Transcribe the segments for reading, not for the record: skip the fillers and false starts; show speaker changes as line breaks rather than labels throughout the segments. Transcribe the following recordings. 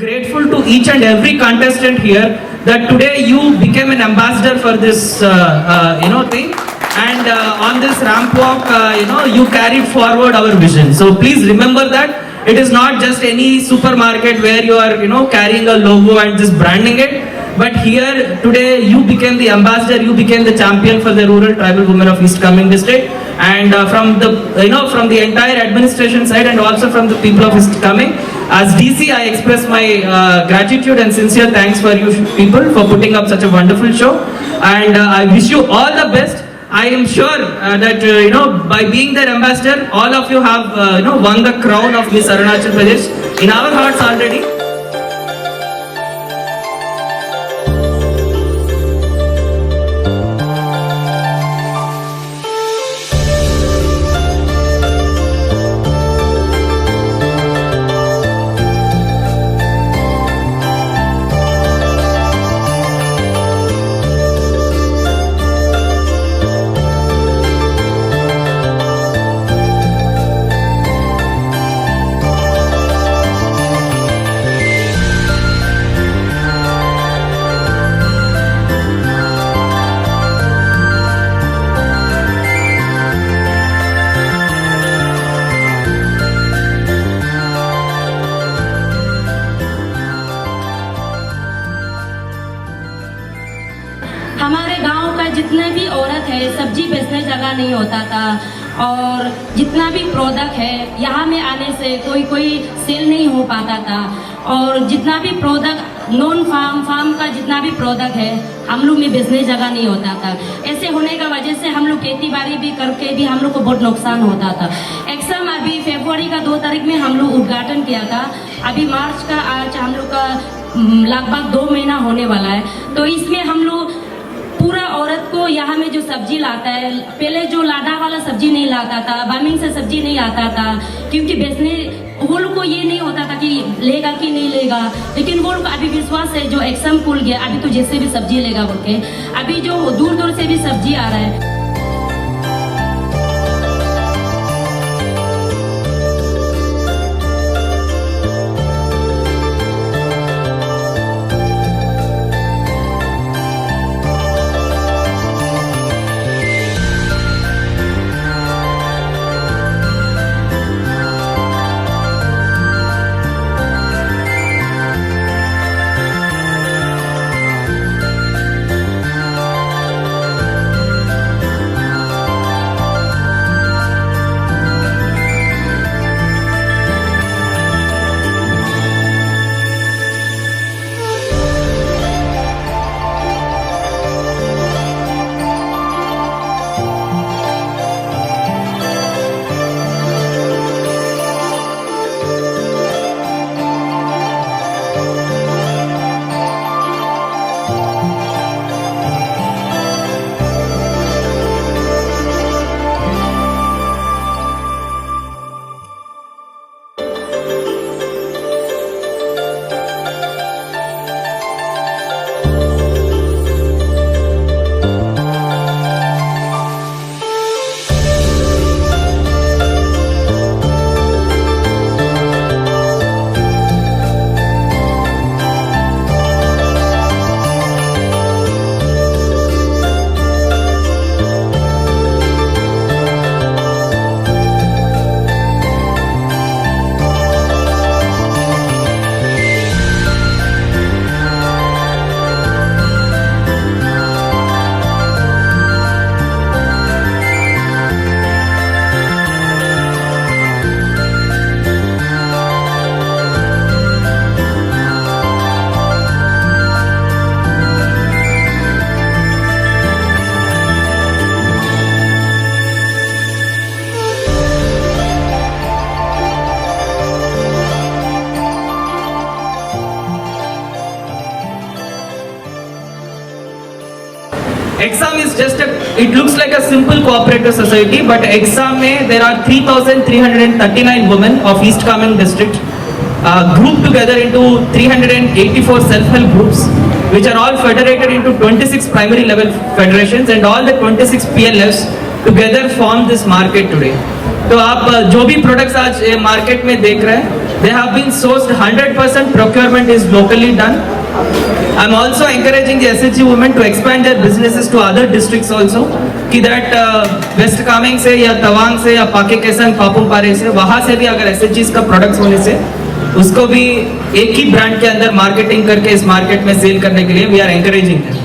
Grateful to each and every contestant here that today you became an ambassador for this thing, and on this ramp walk you carried forward our vision. So please remember that it is not just any supermarket where you are carrying a logo and just branding it, but here today you became the ambassador, you became the champion for the rural tribal women of East Caming district, and from the from the entire administration side and also from the people of East Caming, as DC I express my gratitude and sincere thanks for you people for putting up such a wonderful show, and I wish you all the best. I am sure that by being their ambassador, all of you have won the crown of Miss Arunachal Pradesh in our hearts already.
हमारे गांव का जितने भी औरत है, सब्जी बेचने जगह नहीं होता था, और जितना भी प्रोडक्ट है यहाँ में आने से कोई सेल नहीं हो पाता था, और जितना भी प्रोडक्ट नॉन फार्म का जितना भी प्रोडक्ट है हम लोग में बेचने जगह नहीं होता था। ऐसे होने का वजह से हम लोग खेती बाड़ी भी करके भी हम लोग को बहुत नुकसान होता था। एक्सम अभी फरवरी का 2 तारीख में हम लोग उद्घाटन किया था, अभी मार्च का आज हम लोग का लगभग 2 महीना होने वाला है। तो इसमें हम लोग पूरा औरत को यहाँ में जो सब्जी लाता है, पहले जो लाडा वाला सब्जी नहीं लाता था, बामिंग से सब्जी नहीं आता था, क्योंकि बेचने वो लोग को ये नहीं होता था कि लेगा कि नहीं लेगा, लेकिन वो लोग अभी विश्वास है जो एक्सम खुल गया, अभी तो जैसे भी सब्जी लेगा बोल के, अभी जो दूर दूर से भी सब्जी आ रहा है।
Exam is just it looks like a simple cooperative society, but Exam mein there are 3,339 women of East Caming district grouped together into 384 self-help groups, which are all federated into 26 primary level federations, and all the 26 PLFs together form this market today. तो आप जो भी products आज market में देख रहे हैं They have been sourced 100% procurement is locally done. I'm also encouraging the SHG women to expand their businesses to other districts also. कि that West Kameng से या तवांग से या पाके केसन पापुम पारे से वहाँ से भी अगर SHGs का प्रोडक्ट्स होने से उसको भी एक ही ब्रांड के अंदर मार्केटिंग करके इस मार्केट में सेल करने के लिए we are encouraging them.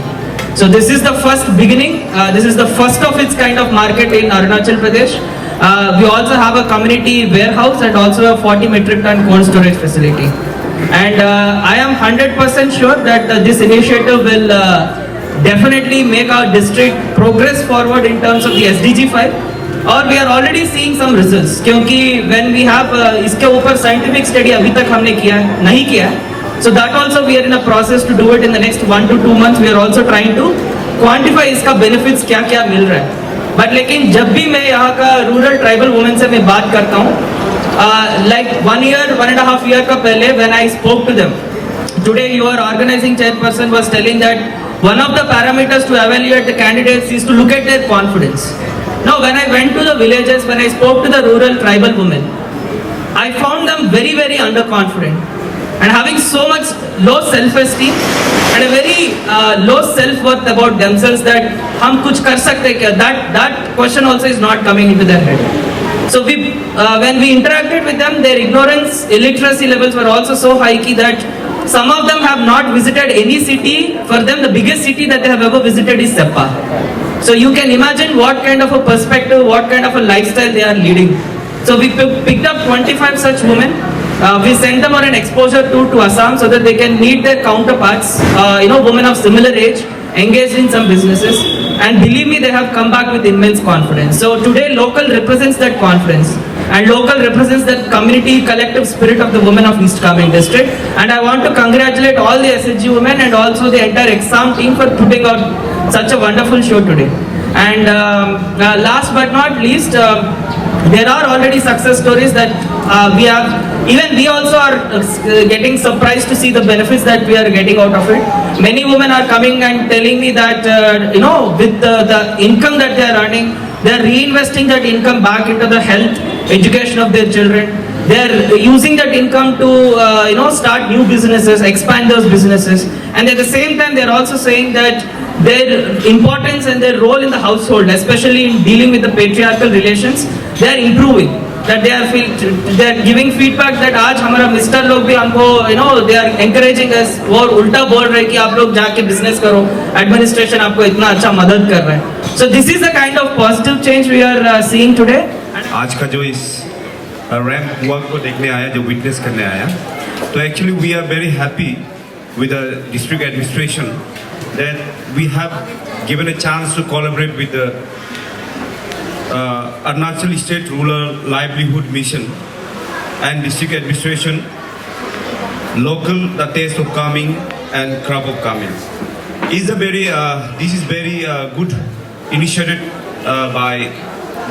So this is the first beginning. This is the first of its kind of market in Arunachal Pradesh. We also have a community warehouse and also a 40 metric ton cold storage facility. And I am 100% sure that this initiative will definitely make our district progress forward in terms of the SDG 5. और we are already seeing some results. क्योंकि when we have इसके ऊपर scientific study अभी तक हमने किया है नहीं किया है. So that also we are in a process to do it in the next 1 to 2 months. We are also trying to quantify इसका benefits क्या क्या मिल रहा है. But लेकिन जब भी मैं यहाँ का रूरल ट्राइबल वुमेन से मैं बात करता हूँ, like 1.5 year का पहले when I spoke to them, today your organizing chairperson was telling that one of the parameters to evaluate the candidates is to look at their confidence. Now when I went to the villages, when I spoke to the rural tribal women, I found them very very underconfident and having so much low self-esteem and a very low self-worth about themselves that हम कुछ कर सकते क्या? That question also is not coming into their head. So when we interacted with them, their ignorance, illiteracy levels were also so high that some of them have not visited any city. For them, the biggest city that they have ever visited is Seppa. So you can imagine what kind of a perspective, what kind of a lifestyle they are leading. So we picked up 25 such women. We sent them on an exposure tour to Assam so that they can meet their counterparts, women of similar age, engaged in some businesses, and believe me, they have come back with immense confidence. So today, local represents that confidence, and local represents that community collective spirit of the women of East Kameng district. And I want to congratulate all the SHG women and also the entire exam team for putting out such a wonderful show today. And last but not least, there are already success stories that we have. Even we also are getting surprised to see the benefits that we are getting out of it. Many women are coming and telling me that, with the income that they are earning, they are reinvesting that income back into the health, education of their children. They are using that income to, start new businesses, expand those businesses. And at the same time, they are also saying that their importance and their role in the household, especially in dealing with the patriarchal relations, they are improving. That they are giving feedback that आज हमारा mister लोग भी हमको they are encouraging us और उल्टा बोल रहे कि आप लोग जाके business करो, administration आपको इतना अच्छा मदद कर रहा है. So this is the kind of positive change we are seeing today.
आज का जो इस रैंप वर्क को देखने आया, जो विटनेस करने आया, तो actually we are very happy with the district administration that we have given a chance to collaborate with the Arunachal State Rural Livelihood Mission and District Administration, local the taste of Kameng and crop of Kameng. This is very good initiative by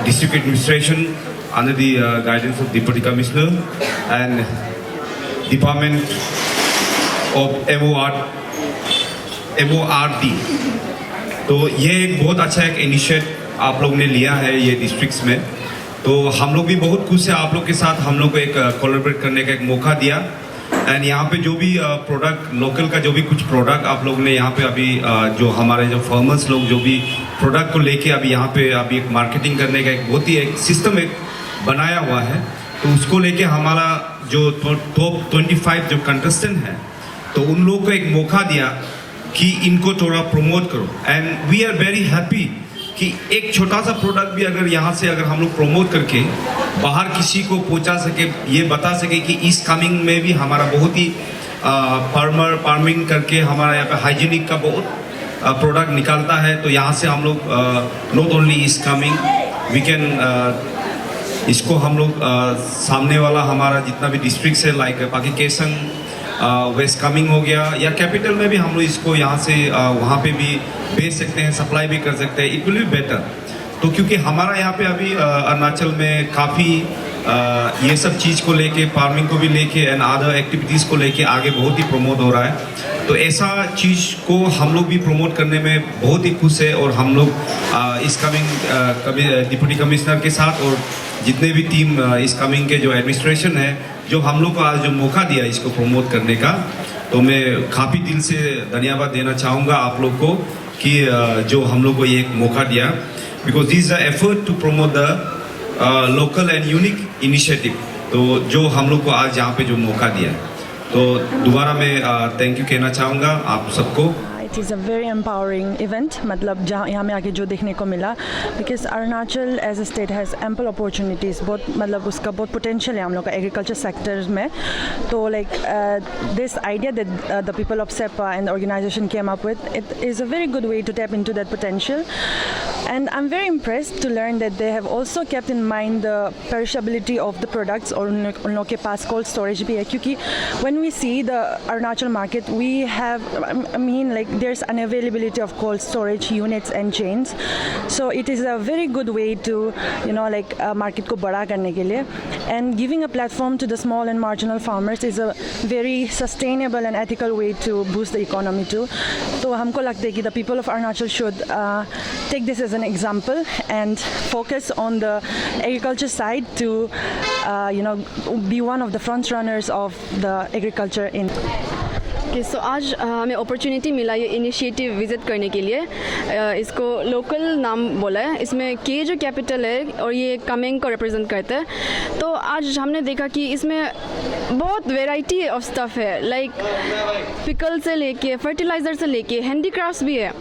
District Administration under the guidance of Deputy Commissioner and Department of MORD. तो ये एक बहुत अच्छा एक initiative आप लोग ने लिया है ये डिस्ट्रिक्ट्स में, तो हम लोग भी बहुत खुश हैं आप लोग के साथ हम लोग को एक कोलैबोरेट करने का एक मौका दिया. एंड यहाँ पे जो भी प्रोडक्ट लोकल का जो भी कुछ प्रोडक्ट आप लोग ने यहाँ पे अभी जो हमारे जो फार्मर्स लोग जो भी प्रोडक्ट को लेके अभी यहाँ पे अभी एक मार्केटिंग करने का एक बहुत ही एक सिस्टम एक बनाया हुआ है, तो उसको लेके हमारा जो टॉप 25 जो कंटेस्टेंट हैं तो उन लोगों को एक मौका दिया कि इनको थोड़ा प्रमोट करो. And we are very happy कि एक छोटा सा प्रोडक्ट भी अगर यहाँ से अगर हम लोग प्रमोट करके बाहर किसी को पहुँचा सके, ये बता सके कि ईस्ट कामेंग में भी हमारा बहुत ही फार्मिंग करके हमारा यहाँ पे हाइजीनिक का बहुत प्रोडक्ट निकालता है, तो यहाँ से हम लोग not only East Kameng we can इसको हम लोग सामने वाला हमारा जितना भी डिस्ट्रिक्ट है लाइक पाकी केसंग, वेस्ट कामेंग हो गया या कैपिटल में भी हम लोग इसको यहाँ से वहाँ पे भी भेज सकते हैं, सप्लाई भी कर सकते हैं. It will be better. तो क्योंकि हमारा यहाँ पे अभी अरुणाचल में काफ़ी ये सब चीज़ को लेके फार्मिंग को भी लेके एंड अदर एक्टिविटीज़ को लेके आगे बहुत ही प्रमोट हो रहा है, तो ऐसा चीज़ को हम लोग भी प्रमोट करने में बहुत ही खुश है. और हम लोग इस कमिंग डिप्टी कमिश्नर के साथ और जितने भी टीम इस कमिंग के जो एडमिनिस्ट्रेशन है, जो हम लोग को आज जो मौका दिया इसको प्रमोट करने का, तो मैं काफ़ी दिल से धन्यवाद देना चाहूँगा आप लोग को कि जो हम लोग को ये एक मौका दिया, because this the effort to promote the local and unique initiative. तो जो हम लोग को आज यहाँ पे जो मौका दिया, तो दोबारा मैं थैंक यू कहना चाहूँगा आप सबको।
It is a very empowering event, मतलब जहाँ यहाँ में आके जो देखने को मिला, because Arunachal as a state has ample opportunities, बहुत मतलब उसका बहुत पोटेंशियल है हम लोग का एग्रीकल्चर सेक्टर में। तो like this idea that the people of Sepa and organisation came up with, it is a very good way to tap into that potential. And I'm very impressed to learn that they have also kept in mind the perishability of the products, और उन लोग के पास cold storage भी है, क्योंकि when we see the Arunachal market, we have, I mean like there's unavailability of cold storage units and chains. So it is a very good way to, you know, like market को बड़ा करने के लिए, and giving a platform to the small and marginal farmers is a very sustainable and ethical way to boost the economy too. तो हमको लगता है कि the people of Arunachal should take this as an example and focus on the agriculture side to you know, be one of the front runners of the agriculture in.
सो आज हमें opportunity मिला ये initiative visit करने के लिए। इसको local नाम बोला है, इसमें के जो कैपिटल है और ये कमिंग को रिप्रेजेंट करता है। तो आज हमने देखा कि इसमें बहुत वैरायटी ऑफ स्टफ़ है, लाइक पिकल से लेके फर्टिलाइज़र से लेके हैंडीक्राफ्ट्स भी है।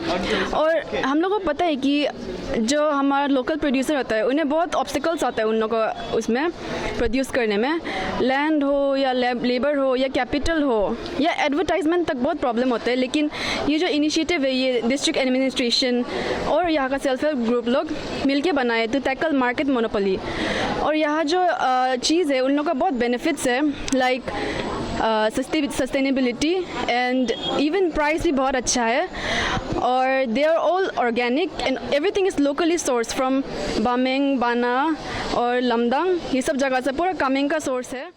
और हम लोगों को पता है कि जो हमारा लोकल प्रोड्यूसर होता है उन्हें बहुत ऑब्स्टिकल्स आता है उन लोगों को उसमें प्रोड्यूस करने में, लैंड हो या लेबर हो या कैपिटल हो या एडवर्टाइजमेंट तक बहुत प्रॉब्लम होता है। लेकिन ये जो इनिशिएटिव है ये डिस्ट्रिक्ट एडमिनिस्ट्रेशन और यहाँ का सेल्फ हेल्प ग्रुप लोग मिलके बनाए टू टैकल मार्केट मोनोपोली। और यहाँ जो चीज़ है उन लोगों का बहुत बेनिफिट्स है, like sustainability and even price भी बहुत अच्छा है। और they are all organic and everything is locally source from Bameng, Bana और लमदंग, ये सब जगह से पूरा कमिंग का सोर्स है।